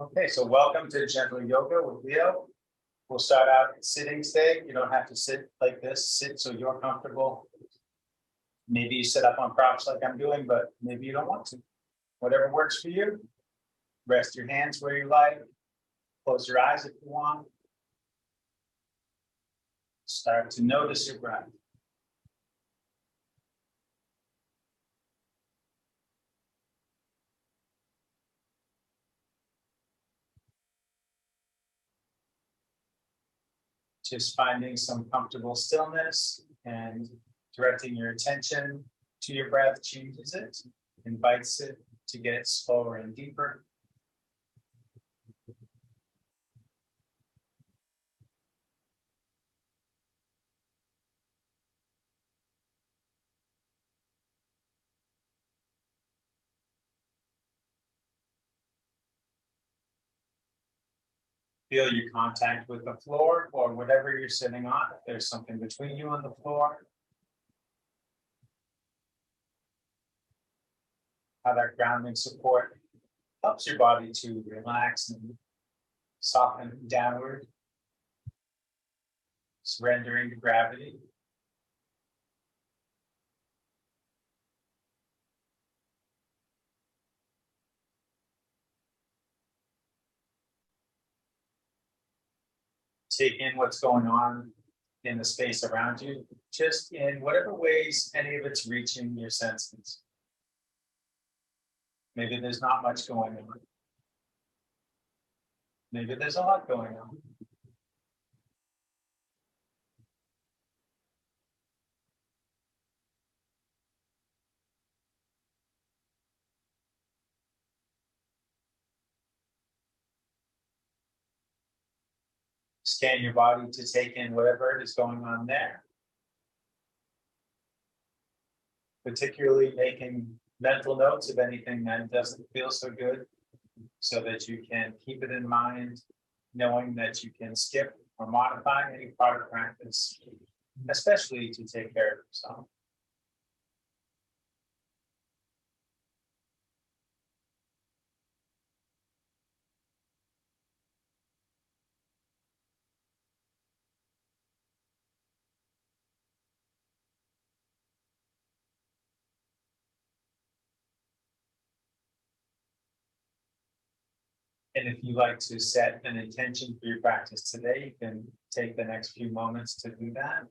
Okay, so welcome to Gentle Yoga with Leo. We'll start out sitting today. You don't have to sit like this. Sit so you're comfortable. Maybe you sit up on props like I'm doing, but maybe you don't want to. Whatever works for you. Rest your hands where you like. Close your eyes if you want. Start to notice your breath. Just finding some comfortable stillness and directing your attention to your breath changes it, invites it to get slower and deeper. Feel your contact with the floor or whatever you're sitting on. If there's something between you and the floor, how that grounding support helps your body to relax and soften downward, surrendering to gravity. Take in what's going on in the space around you, just in whatever ways any of it's reaching your senses. Maybe there's not much going on. Maybe there's a lot going on. Scan your body to take in whatever is going on there. Particularly making mental notes of anything that doesn't feel so good so that you can keep it in mind, knowing that you can skip or modify any part of practice, especially to take care of yourself. And if you like to set an intention for your practice today, you can take the next few moments to do that.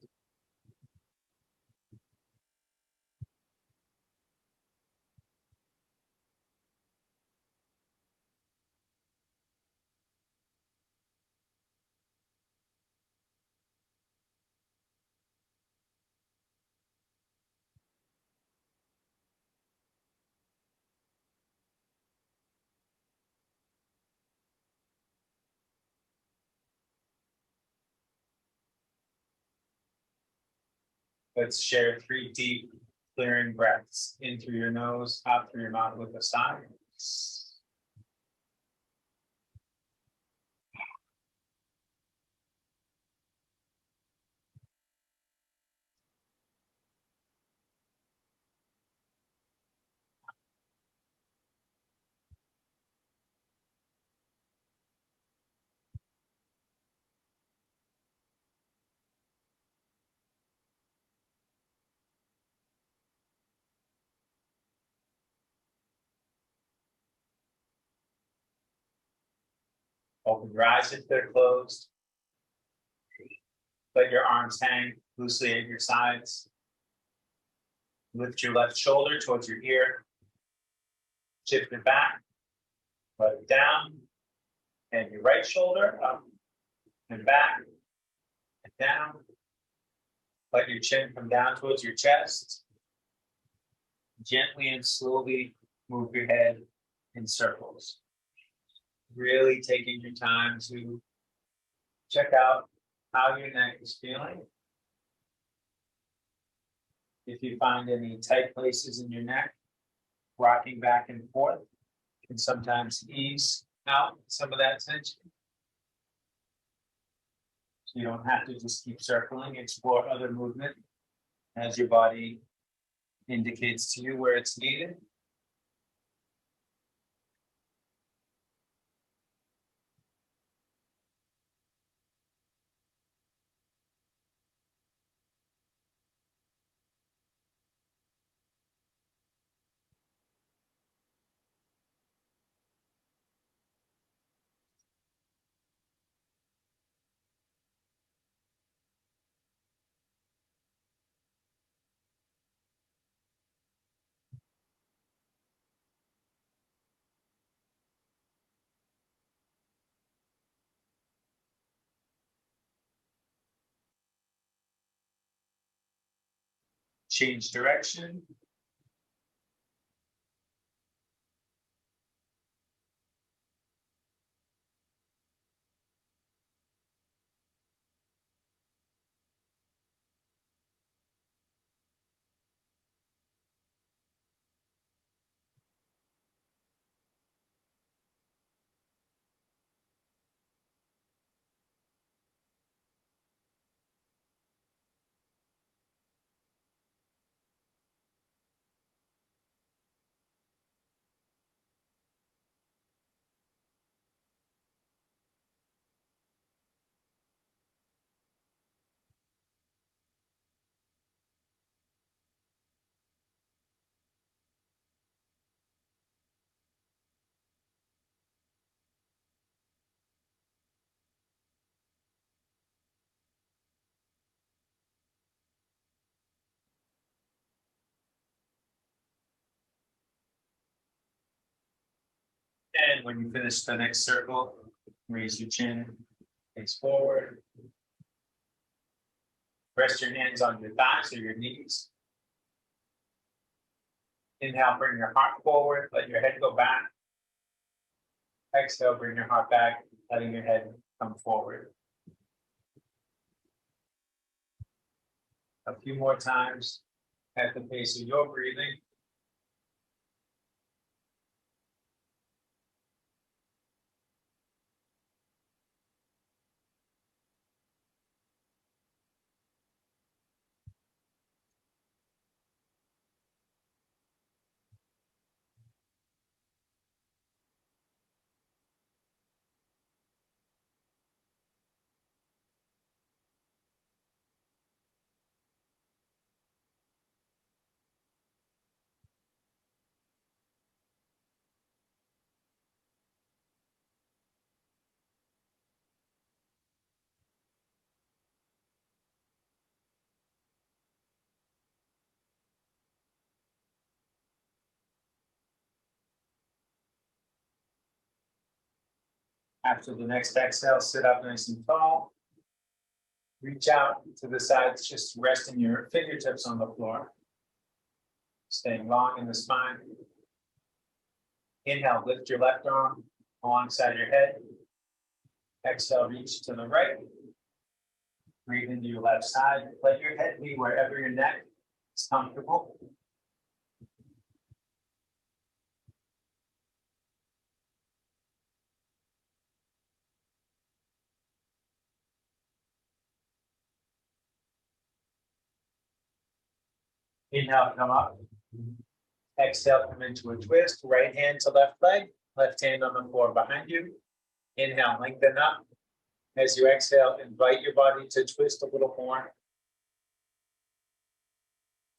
Let's share 3 deep, clearing breaths in through your nose, out through your mouth with a sigh. Open your eyes if they're closed. Let your arms hang loosely at your sides. Lift your left shoulder towards your ear. Shift it back. Let it down. And your right shoulder up and back and down. Let your chin come down towards your chest. Gently and slowly move your head in circles. Really taking your time to check out how your neck is feeling. If you find any tight places in your neck, rocking back and forth can sometimes ease out some of that tension. So you don't have to just keep circling, explore other movement as your body indicates to you where it's needed. Change direction. And when you finish the next circle, raise your chin, face forward. Rest your hands on your thighs or your knees. Inhale, bring your heart forward, let your head go back. Exhale, bring your heart back, letting your head come forward. A few more times at the pace of your breathing. After the next exhale, sit up nice and tall. Reach out to the sides, just resting your fingertips on the floor. Staying long in the spine. Inhale, lift your left arm alongside your head. Exhale, reach to the right. Breathe into your left side. Let your head be wherever your neck is comfortable. Inhale, come up. Exhale, come into a twist. Right hand to left leg. Left hand on the floor behind you. Inhale, lengthen up. As you exhale, invite your body to twist a little more.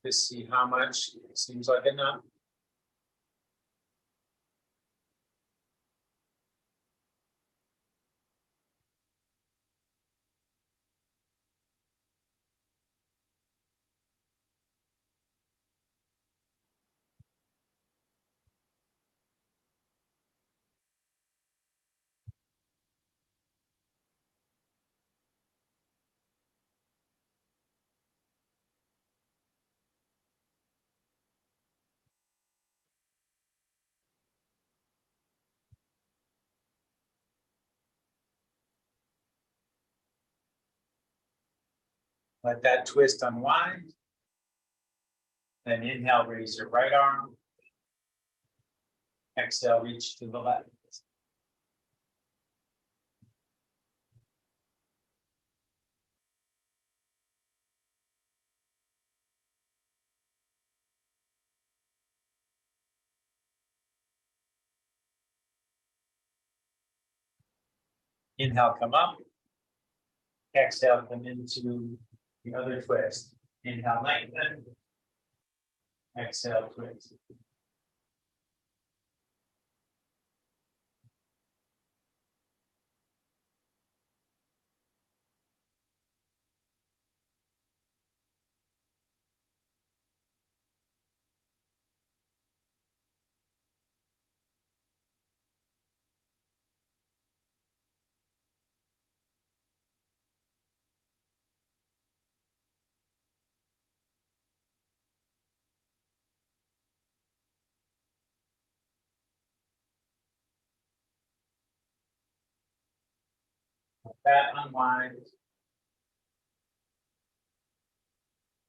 To see how much seems like enough. Let that twist unwind. Then inhale, raise your right arm. Exhale, reach to the left. Inhale, come up. Exhale, come into the other twist. Inhale, lengthen. Exhale, twist. that unwind.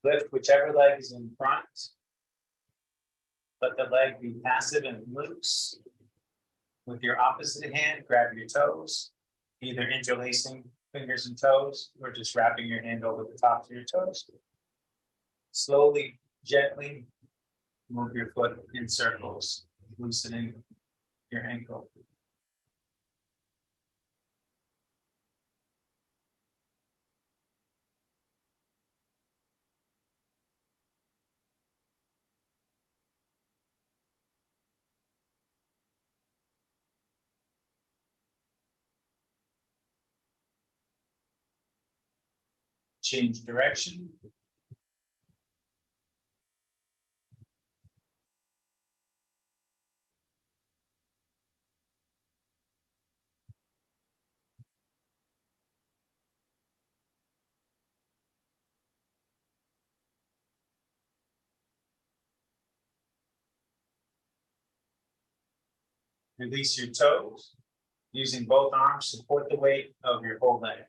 Lift whichever leg is in front. Let the leg be passive and loose. With your opposite hand, grab your toes, either interlacing fingers and toes or just wrapping your hand over the tops of your toes. Slowly, gently move your foot in circles, loosening your ankle. Change direction. Release your toes. Using both arms, support the weight of your whole leg.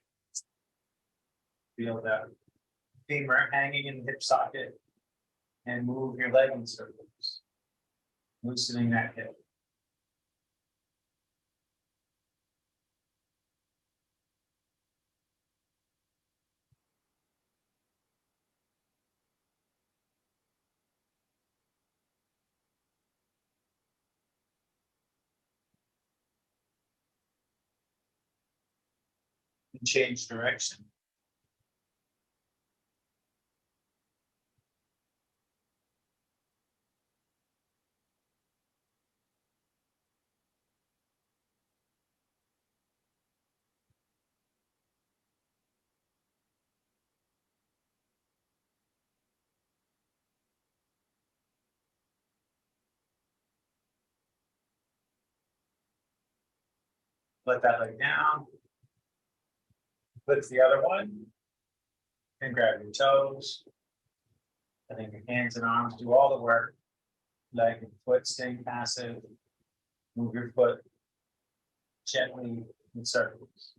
Feel that femur hanging in the hip socket and move your leg in circles, loosening that hip. And change direction. Let that leg down. Lift the other one. And grab your toes. Letting your hands and arms do all the work. Leg and foot staying passive. Move your foot gently in circles.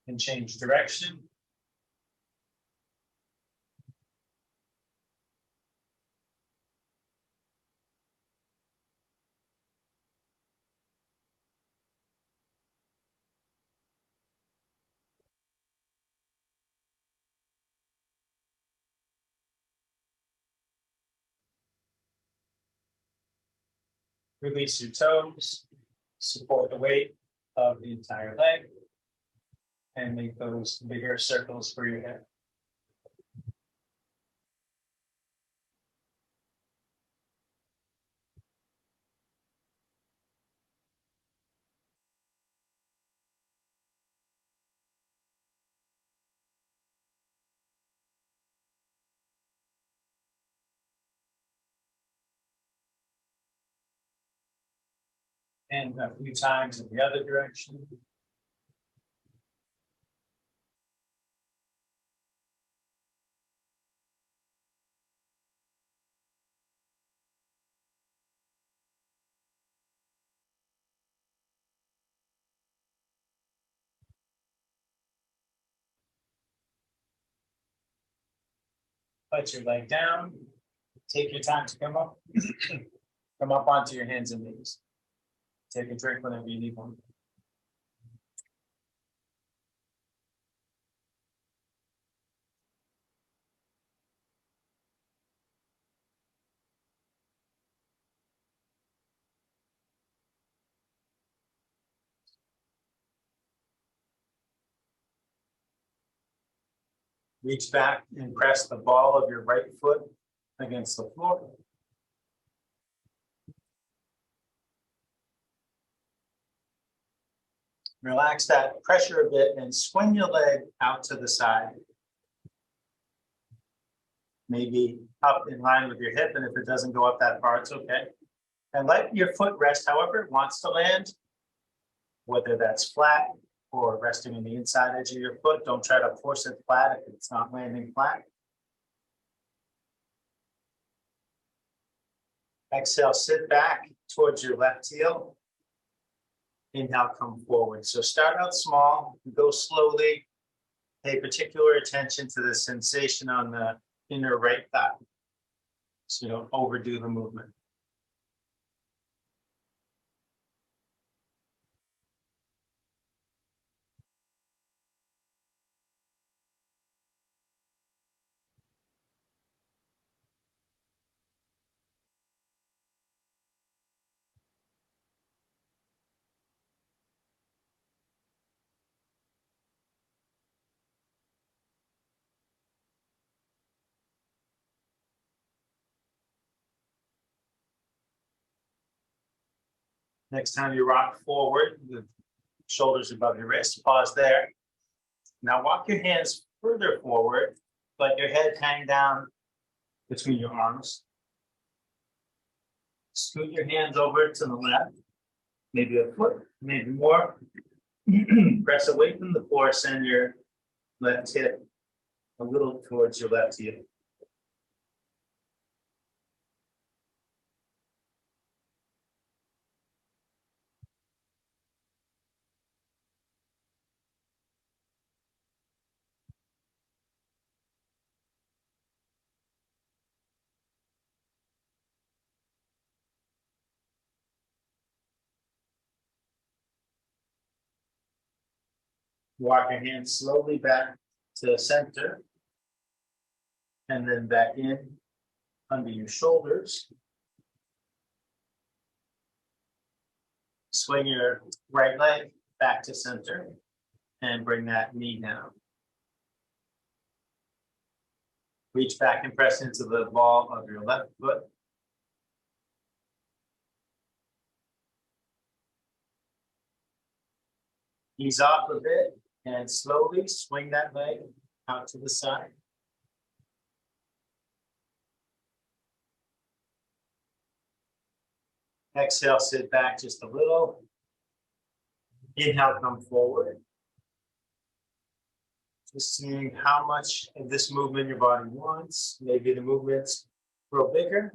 And change direction. Release your toes. Support the weight of the entire leg. And make those bigger circles for your head. And a few times in the other direction. Let your leg down. Take your time to come up. Come up onto your hands and knees. Take a drink whenever you need one. Reach back and press the ball of your right foot against the floor. Relax that pressure a bit and swing your leg out to the side. Maybe up in line with your hip, and if it doesn't go up that far, it's okay. And let your foot rest however it wants to land. whether that's flat or resting on the inside edge of your foot. Don't try to force it flat if it's not landing flat. Exhale, sit back towards your left heel. Inhale, come forward. So start out small, go slowly. Pay particular attention to the sensation on the inner right thigh, so you don't overdo the movement. Next time you rock forward, the shoulders above your wrist, pause there. Now walk your hands further forward, let your head hang down between your arms. Scoot your hands over to the left, maybe a foot, maybe more. Press away from the floor, send your left hip a little towards your left heel. Walk your hands slowly back to center and then back in under your shoulders. Swing your right leg back to center and bring that knee down. Reach back and press into the ball of your left foot. Ease off a bit and slowly swing that leg out to the side. Exhale, sit back just a little. Inhale, come forward. Just seeing how much of this movement your body wants. Maybe the movements grow bigger.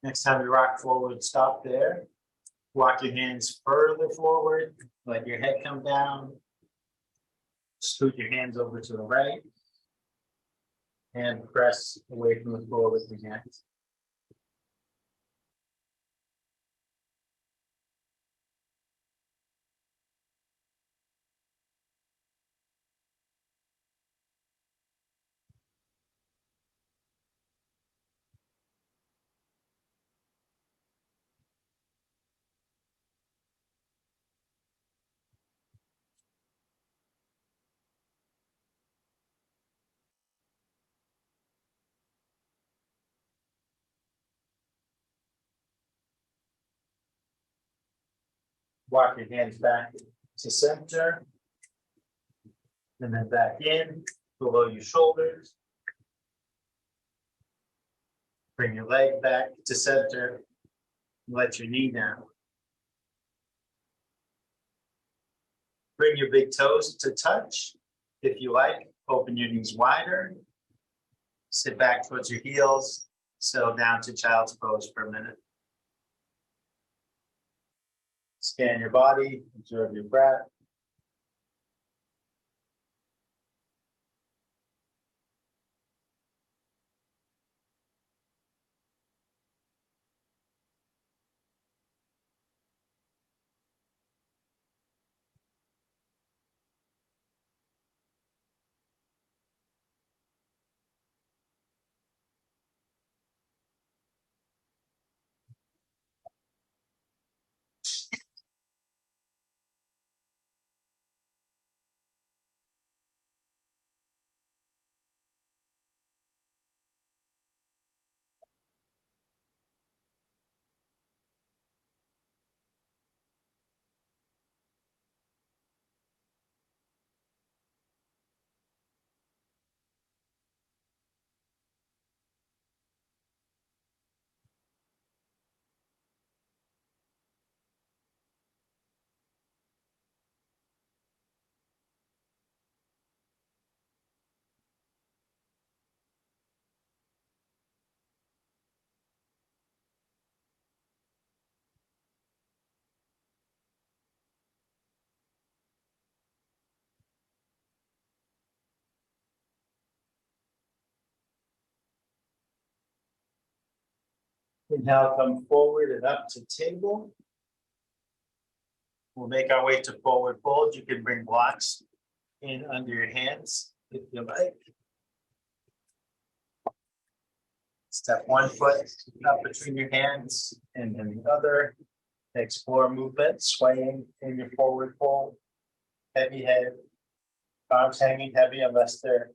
Next time you rock forward, stop there. Walk your hands further forward. Let your head come down. Scoot your hands over to the right. And press away from the floor with your hands. Walk your hands back to center. And then back in, below your shoulders. Bring your leg back to center. Let your knee down. Bring your big toes to touch. If you like, open your knees wider. Sit back towards your heels. Settle down to child's pose for a minute. Scan your body, observe your breath. Inhale, come forward and up to table. We'll make our way to forward fold. You can bring blocks in under your hands if you like. Step 1 foot up between your hands and then the other. Explore movement, swaying in your forward fold. Heavy head, arms hanging heavy unless they're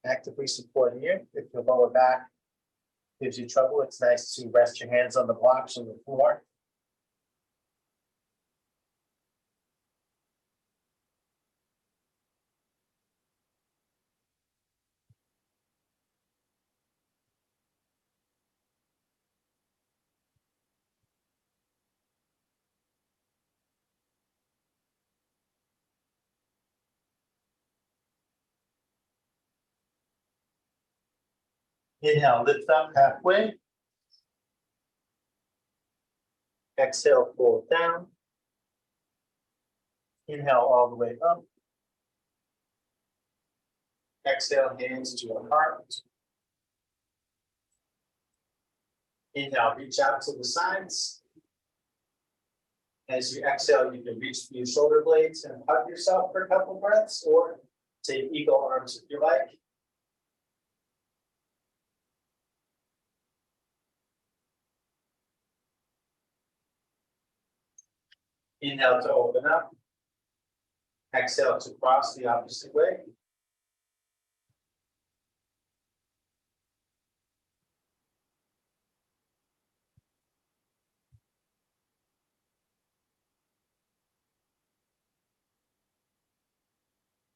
actively supporting you. If your lower back gives you trouble, it's nice to rest your hands on the blocks on the floor. Inhale, lift up halfway. Exhale, fold down. Inhale all the way up. Exhale, hands to your heart. Inhale, reach out to the sides. As you exhale, you can reach for your shoulder blades and hug yourself for a couple breaths, or take eagle arms if you like. Inhale to open up. Exhale to cross the opposite way.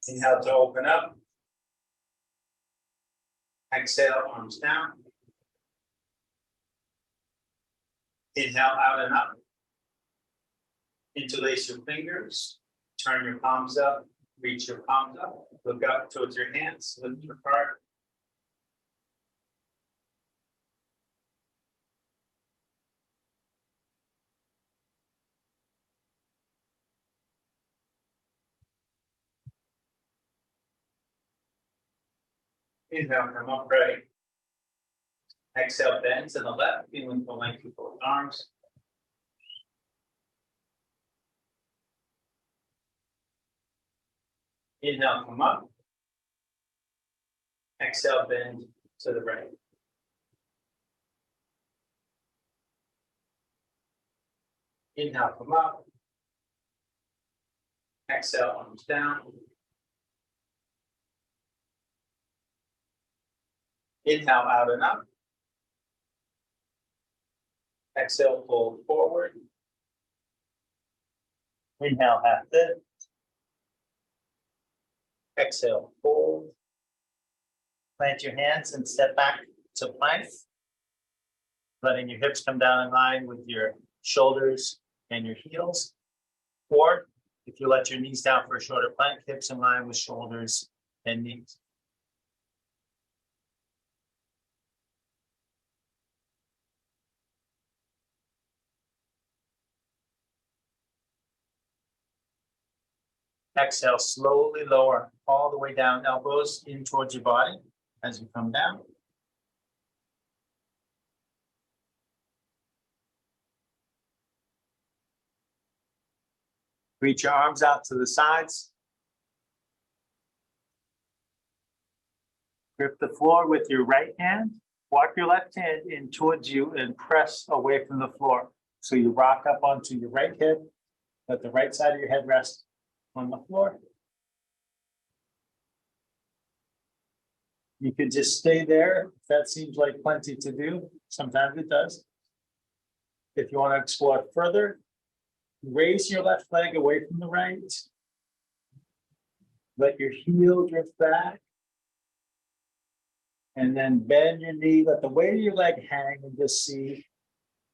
Inhale to open up. Exhale, arms down. Inhale out and up. Interlace your fingers. Turn your palms up. Reach your palms up. Look up towards your hands. Lift your heart. Inhale, come up ready. Exhale, bend to the left, feeling the length of both arms. Inhale, come up. Exhale, bend to the right. Inhale, come up. Exhale, arms down. Inhale, out and up. Exhale, fold forward. Inhale, half lift. Exhale, fold. Plant your hands and step back to plank. Letting your hips come down in line with your shoulders and your heels. Or if you let your knees down for a shorter plank, hips in line with shoulders and knees. Exhale, slowly lower all the way down, elbows in towards your body as you come down. Reach your arms out to the sides. Grip the floor with your right hand. Walk your left hand in towards you and press away from the floor. So you rock up onto your right hip. Let the right side of your head rest on the floor. You could just stay there. That seems like plenty to do. Sometimes it does. If you want to explore further, raise your left leg away from the right. Let your heel drift back. And then bend your knee, let the weight of your leg hang and just see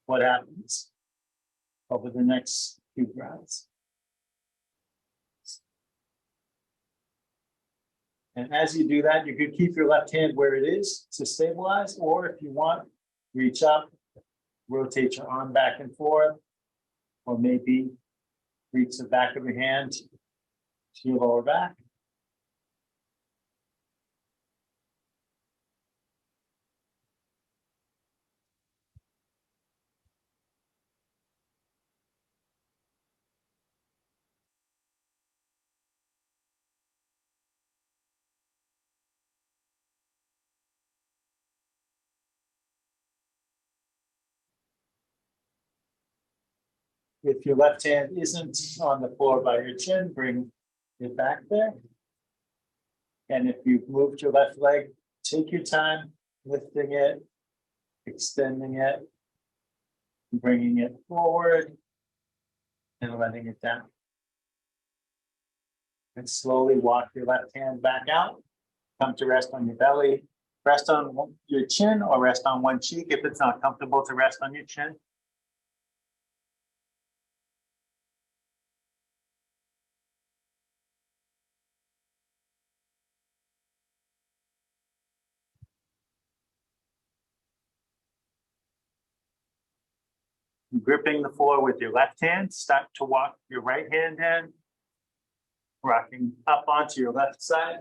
what happens over the next few breaths. And as you do that, you could keep your left hand where it is to stabilize, or if you want, reach up, rotate your arm back and forth, or maybe reach the back of your hand to your lower back. If your left hand isn't on the floor by your chin, bring it back there. And if you've moved your left leg, take your time lifting it, extending it, bringing it forward, and letting it down. And slowly walk your left hand back out. Come to rest on your belly. Rest on your chin or rest on one cheek if it's not comfortable to rest on your chin. Gripping the floor with your left hand, start to walk your right hand in, rocking up onto your left side.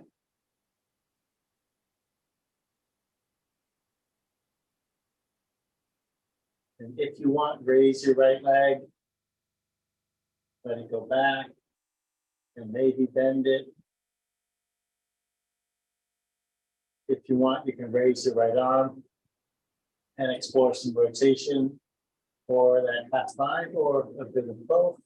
And if you want, raise your right leg, let it go back, and maybe bend it. If you want, you can raise your right arm and explore some rotation for that half line or a bit of both.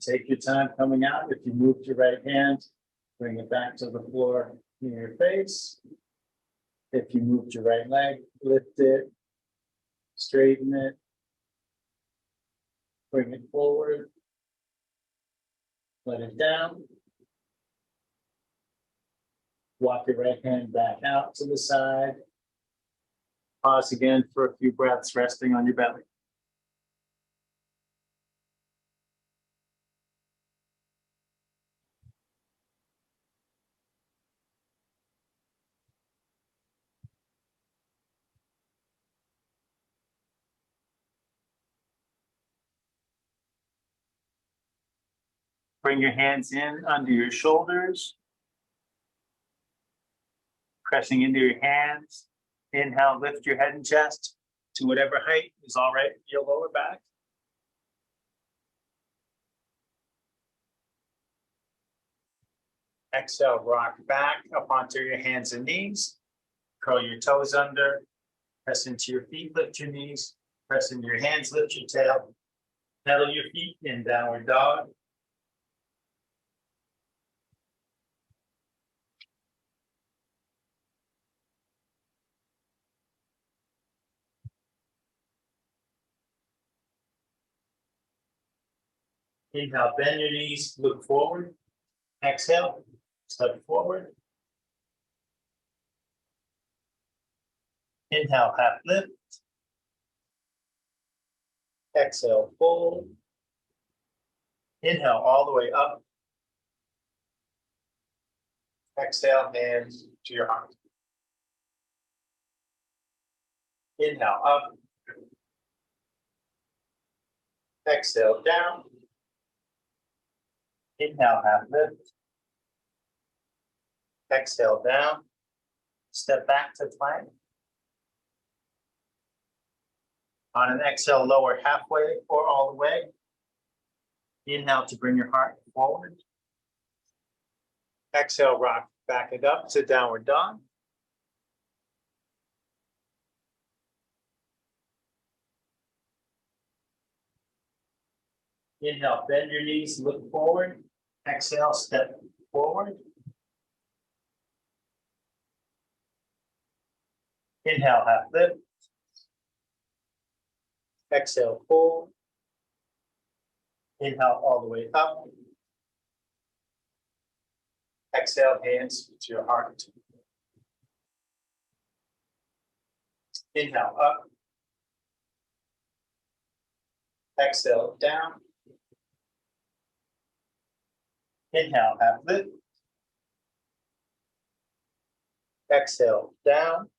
Take your time coming out. If you move your right hand, bring it back to the floor near your face. If you moved your right leg, lift it, straighten it, bring it forward, let it down. Walk your right hand back out to the side. Pause again for a few breaths, resting on your belly. Bring your hands in under your shoulders, pressing into your hands. Inhale, lift your head and chest to whatever height is all right for your lower back. Exhale, rock back up onto your hands and knees. Curl your toes under, press into your feet, lift your knees, press into your hands, lift your tail, pedal your feet in downward dog. Inhale, bend your knees, look forward. Exhale, step forward. Inhale, half lift. Exhale, fold. Inhale all the way up. Exhale, hands to your heart. Inhale up. Exhale down. Inhale, half lift. Exhale down. Step back to plank. On an exhale, lower halfway or all the way. Inhale to bring your heart forward. Exhale, rock back it up to downward dog. Inhale, bend your knees, look forward. Exhale, step forward. Inhale, half lift. Exhale, fold. Inhale all the way up. Exhale, hands to your heart. Inhale up. Exhale down. Inhale, half lift. Exhale, down.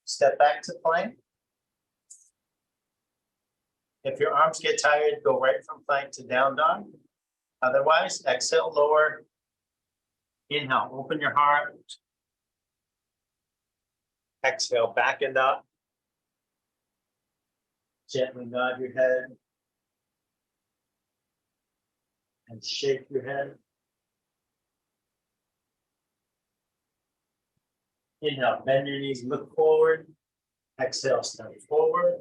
Step back to plank. If your arms get tired, go right from plank to down dog. Otherwise, exhale, lower. Inhale, open your heart. Exhale, back and up. Gently nod your head. And shake your head. Inhale, bend your knees, look forward. Exhale, step forward.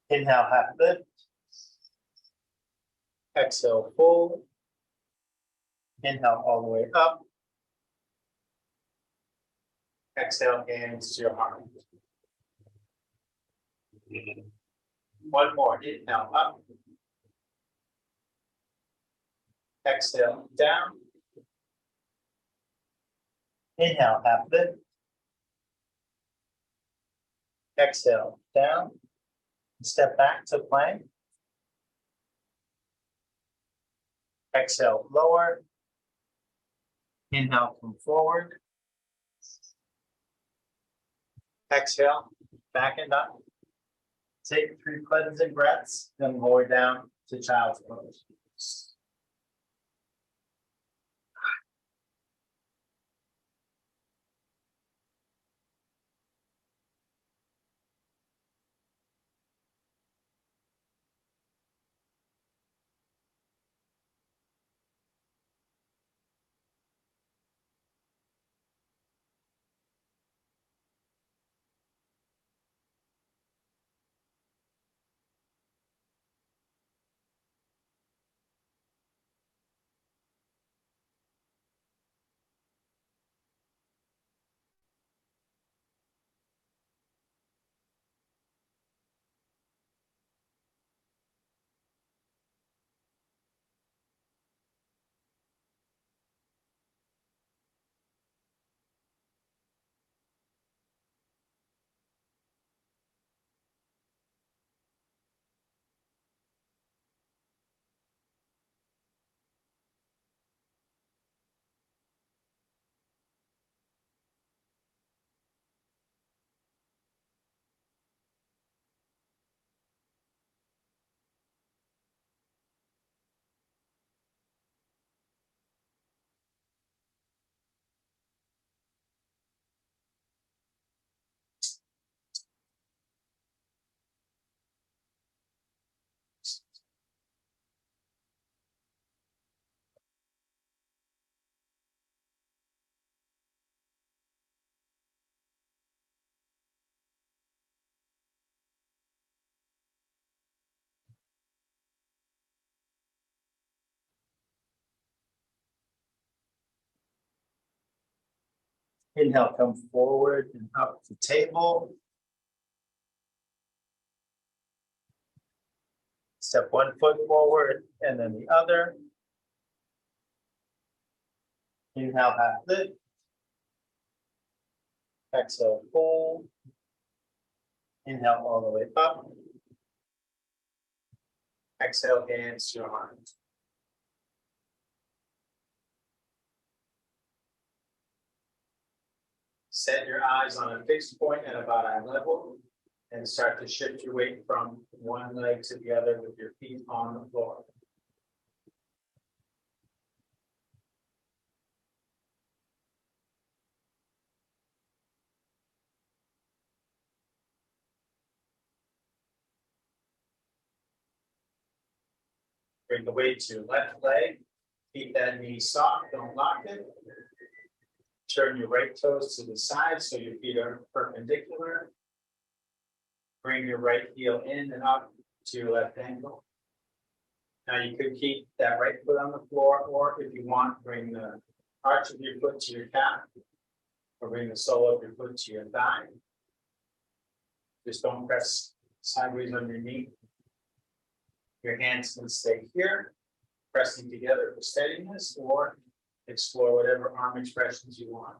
Inhale, half lift. Exhale, fold. Inhale all the way up. Exhale, hands to your heart. One more. Inhale, up. Exhale, down. Inhale, half lift. Exhale, down. Step back to plank. Exhale, lower. Inhale, come forward. Exhale, back and up. Take 3 cleansing breaths, then lower down to child's pose. Inhale, come forward and up to table. Step 1 foot forward and then the other. Inhale, half lift. Exhale, fold. Inhale all the way up. Exhale, hands to your heart. Set your eyes on a fixed point at about eye level and start to shift your weight from one leg to the other with your feet on the floor. Bring the weight to your left leg. Keep that knee soft, don't lock it. Turn your right toes to the side so your feet are perpendicular. Bring your right heel in and up to your left ankle. Now you could keep that right foot on the floor, or if you want, bring the arch of your foot to your calf, or bring the sole of your foot to your thigh. Just don't press sideways on your knee. Your hands can stay here, pressing together for steadiness, or explore whatever arm expressions you want.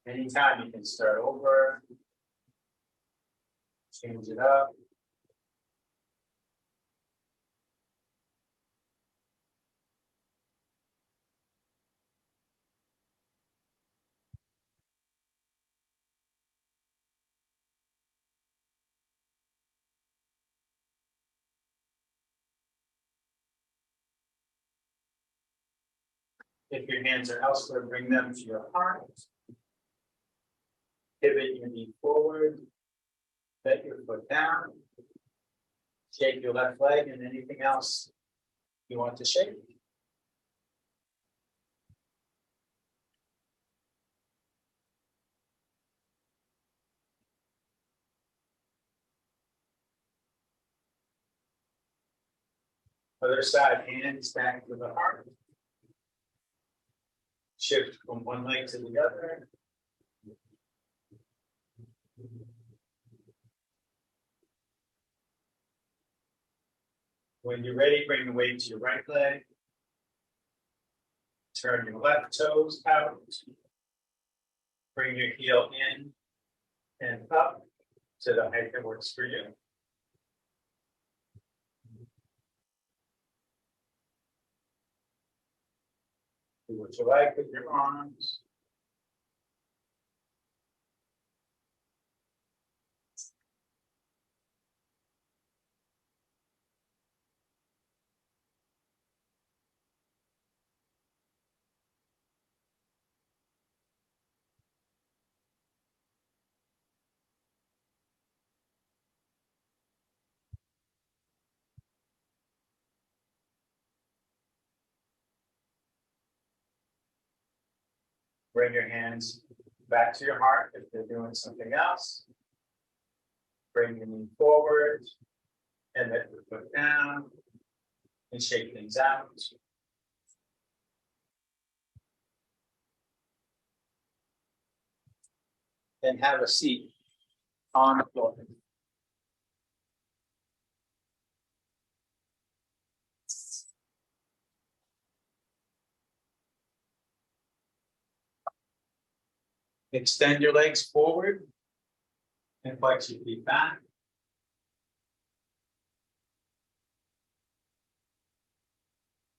Anytime you can start over, change it up. If your hands are elsewhere, bring them to your heart. Pivot your knee forward. Let your foot down. Shake your left leg and anything else you want to shake. Other side, hands back to the heart. Shift from one leg to the other. When you're ready, bring the weight to your right leg. Turn your left toes out. Bring your heel in and up to the height that works for you. Do what you like with your arms. Bring your hands back to your heart if they're doing something else. Bring your knee forward and let your foot down and shake things out. And have a seat on the floor. Extend your legs forward and flex your feet back.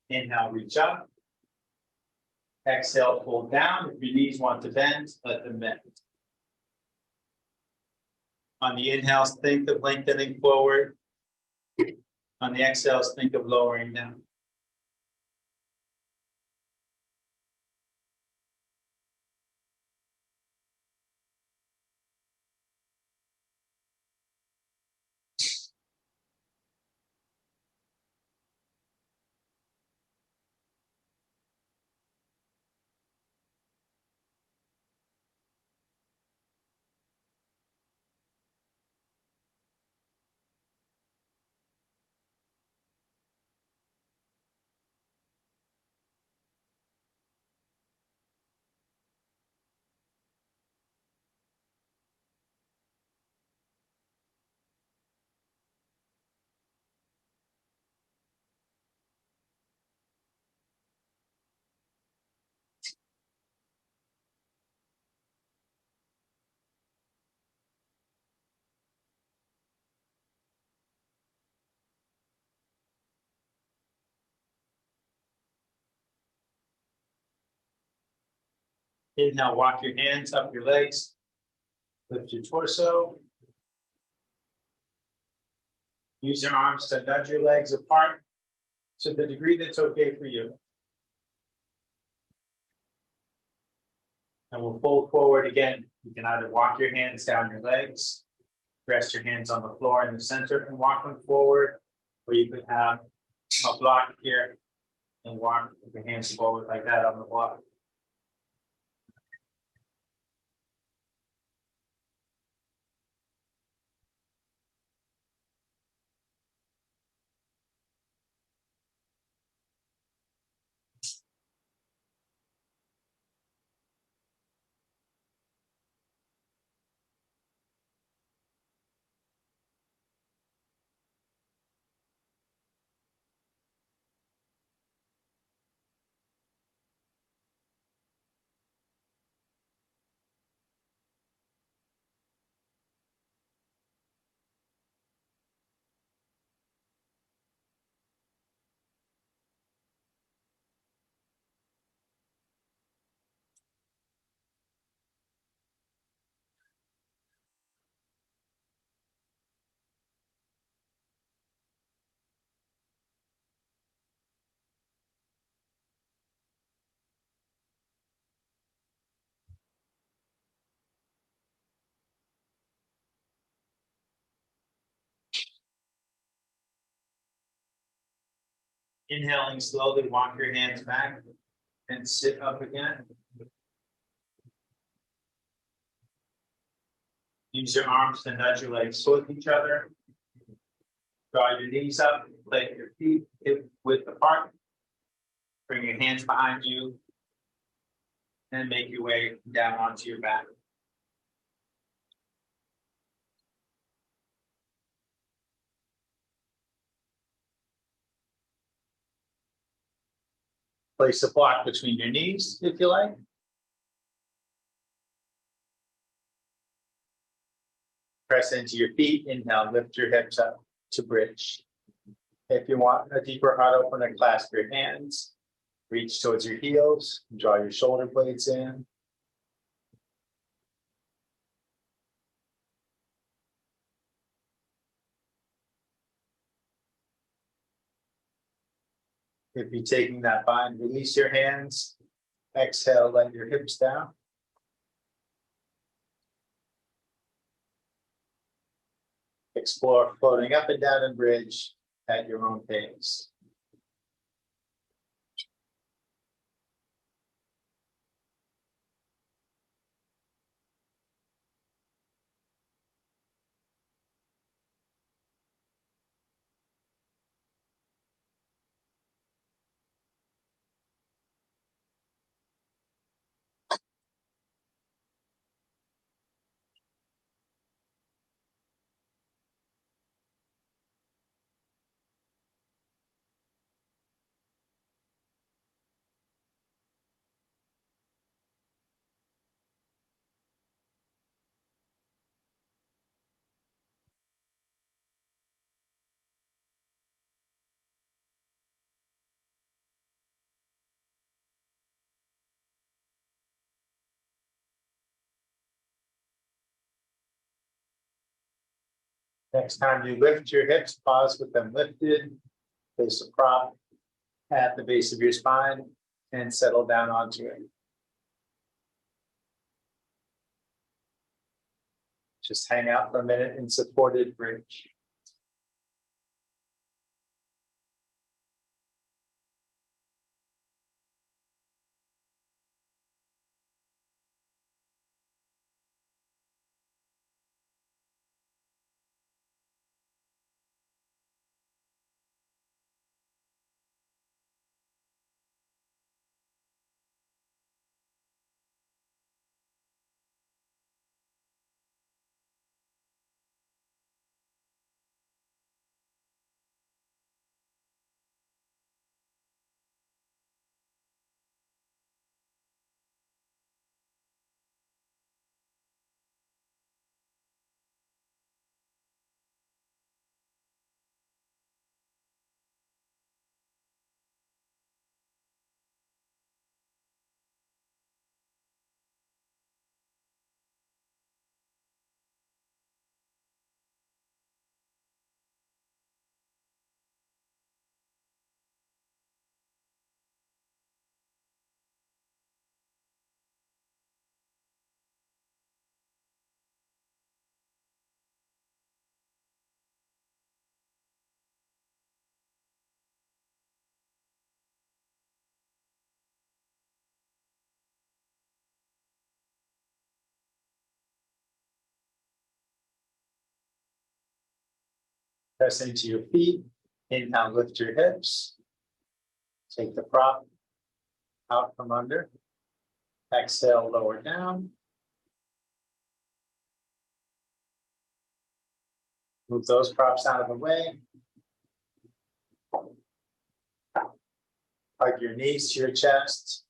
Inhale, reach up. Exhale, pull down. If your knees want to bend, let them bend. On the inhales, think of lengthening forward. On the exhales, think of lowering down. Inhale, walk your hands up your legs. Lift your torso. Use your arms to nudge your legs apart to the degree that's okay for you. And we'll fold forward again. You can either walk your hands down your legs, rest your hands on the floor in the center and walk them forward, or you could have a block here and walk with your hands forward like that on the block. Inhaling slowly, walk your hands back and sit up again. Use your arms to nudge your legs towards each other. Draw your knees up, plant your feet hip width apart. Bring your hands behind you and make your way down onto your back. Place a block between your knees if you like. Press into your feet. Inhale, lift your hips up to bridge. If you want a deeper heart opener, clasp your hands. Reach towards your heels. Draw your shoulder blades in. If you're taking that bind, release your hands. Exhale, let your hips down. Explore floating up and down in bridge at your own pace. Next time you lift your hips, pause with them lifted. Place a prop at the base of your spine and settle down onto it. Just hang out for a minute in supported bridge. Press into your feet. Inhale, lift your hips. Take the prop out from under. Exhale, lower down. Move those props out of the way. Hug your knees to your chest.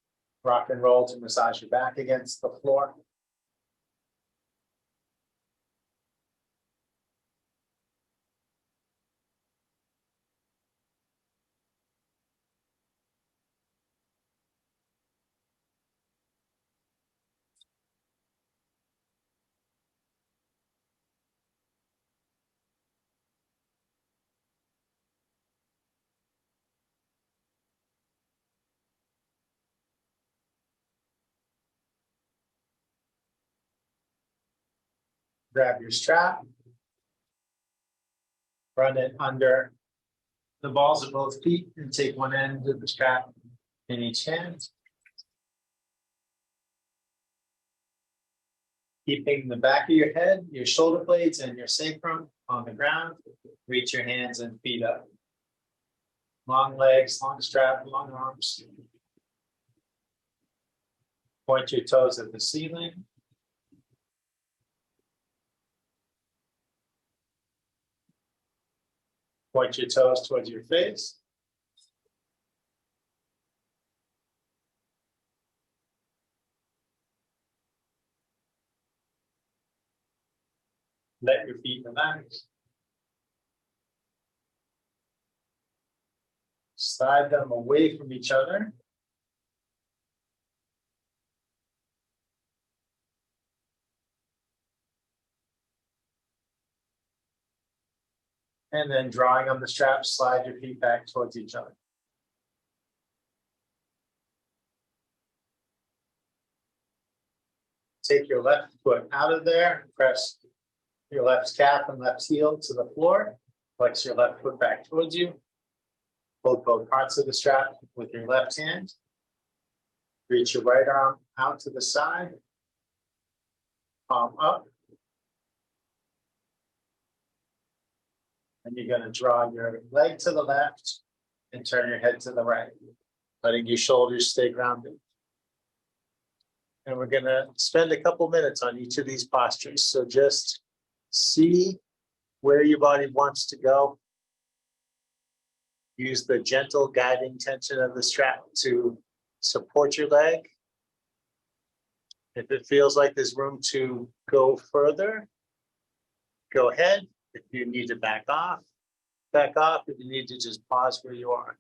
Rock and roll to massage your back against the floor. Grab your strap. Run it under the balls of both feet and take one end of the strap in each hand. Keeping the back of your head, your shoulder blades, and your sacrum on the ground. Reach your hands and feet up. Long legs, long strap, long arms. Point your toes at the ceiling. Point your toes towards your face. Let your feet relax. Slide them away from each other. And then drawing on the straps, slide your feet back towards each other. Take your left foot out of there, press your left calf and left heel to the floor. Flex your left foot back towards you. Hold both parts of the strap with your left hand. Reach your right arm out to the side. Palm up. And you're going to draw your leg to the left and turn your head to the right, letting your shoulders stay grounded. And we're going to spend a couple minutes on each of these postures. So just see where your body wants to go. Use the gentle guiding tension of the strap to support your leg. If it feels like there's room to go further, go ahead. If you need to back off, back off. If you need to just pause where you are.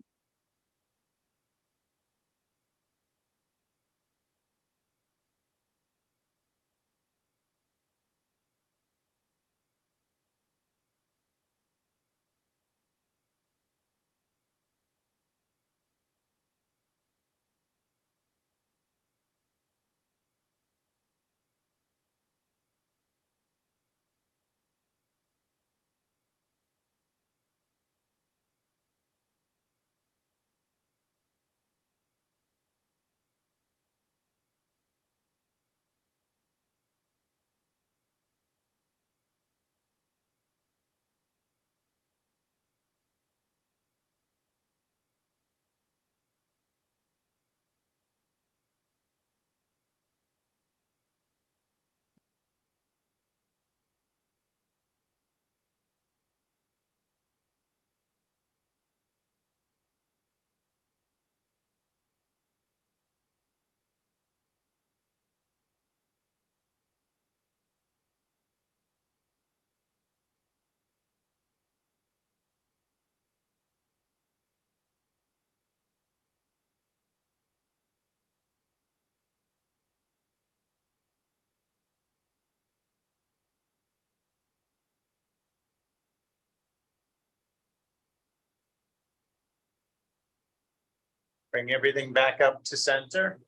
Bring everything back up to center.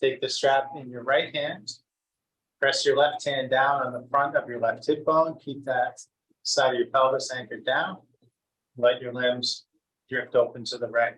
Take the strap in your right hand. Press your left hand down on the front of your left hip bone. Keep that side of your pelvis anchored down. Let your limbs drift open to the right.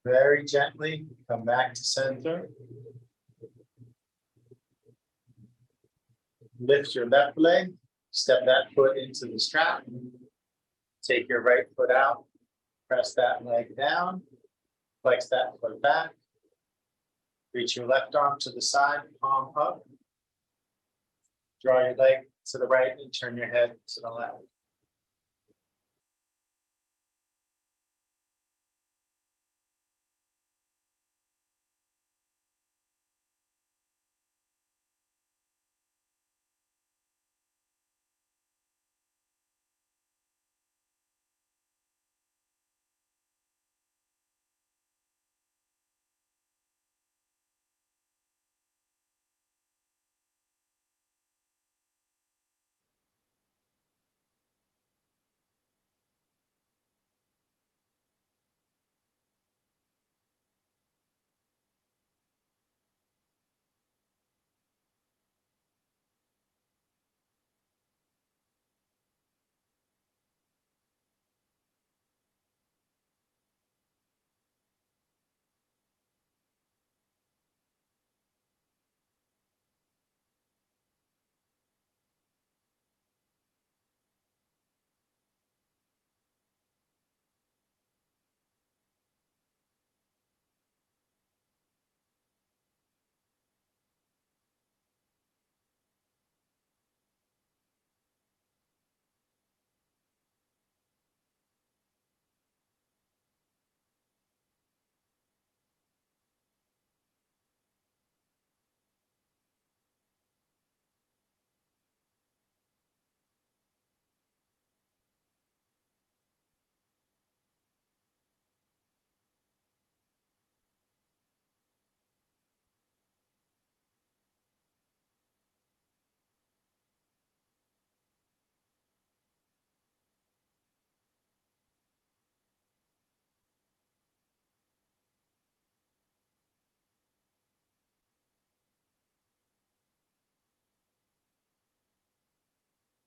Very gently, come back to center. Lift your left leg, step that foot into the strap. Take your right foot out, press that leg down, flex that foot back. Reach your left arm to the side, palm up. Draw your leg to the right and turn your head to the left.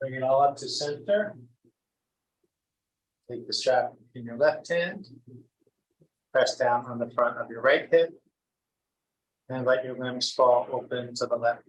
Bring it all up to center. Take the strap in your left hand. Press down on the front of your right hip. And let your limbs fall open to the left.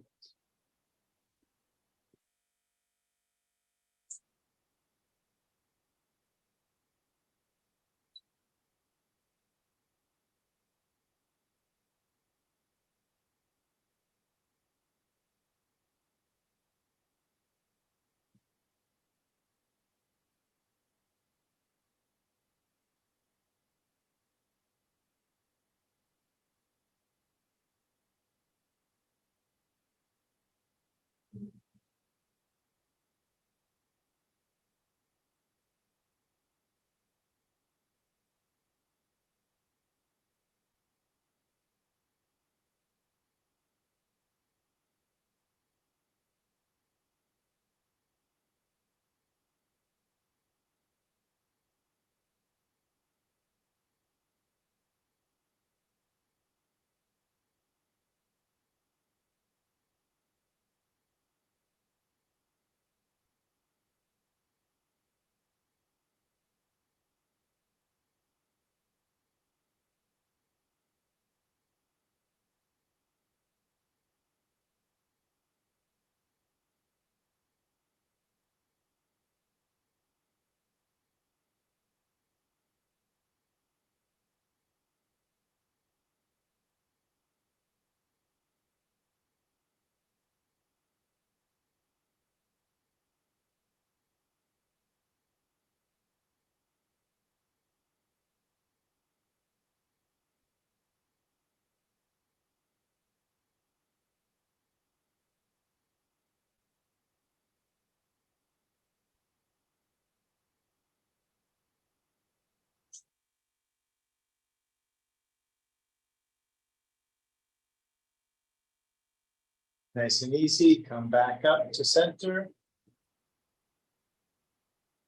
Nice and easy. Come back up to center.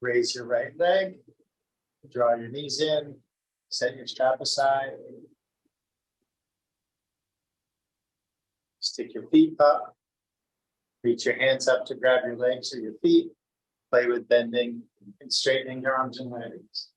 Raise your right leg. Draw your knees in. Set your strap aside. Stick your feet up. Reach your hands up to grab your legs or your feet. Play with bending and straightening your arms and legs.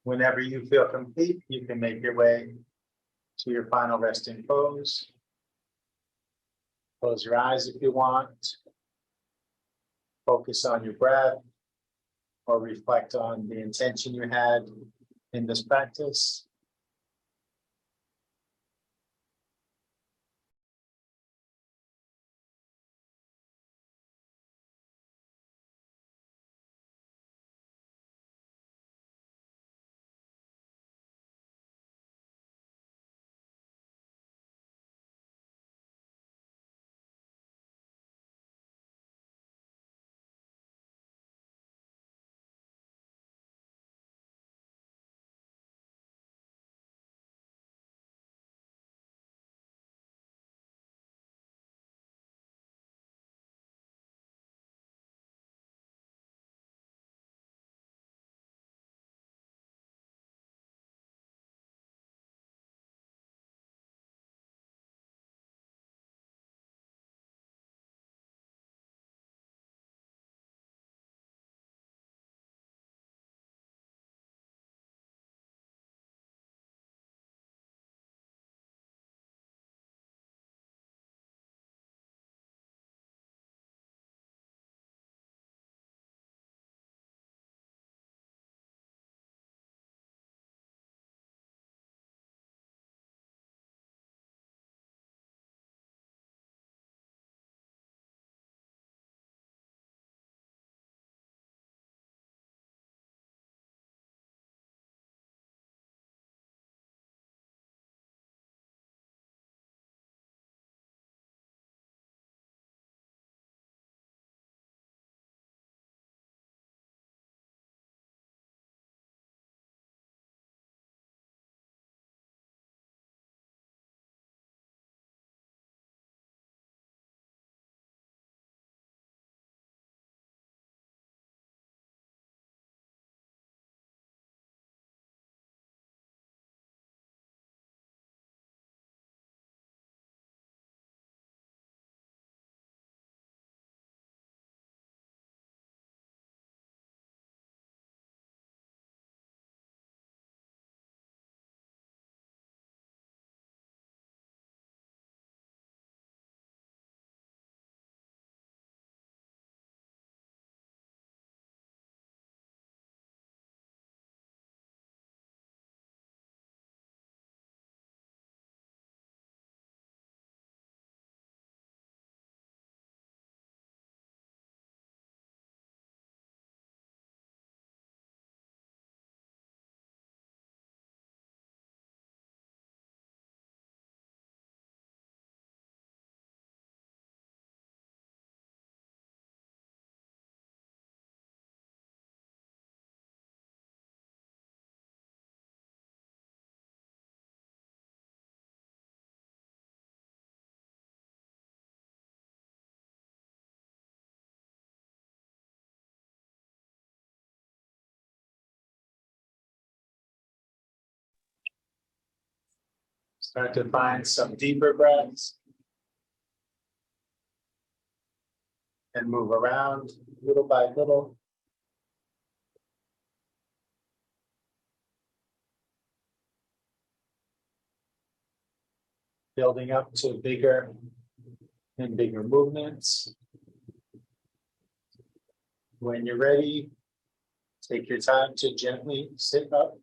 Whenever you feel complete, you can make your way to your final resting pose. Close your eyes if you want. Focus on your breath or reflect on the intention you had in this practice. Start to find some deeper breaths. And move around little by little. Building up to bigger and bigger movements. When you're ready, take your time to gently sit up.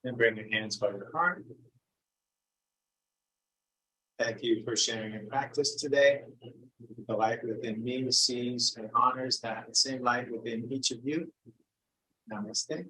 And bring your hands by your heart. Thank you for sharing your practice today. The light within me sees and honors that same light within each of you. Namaste.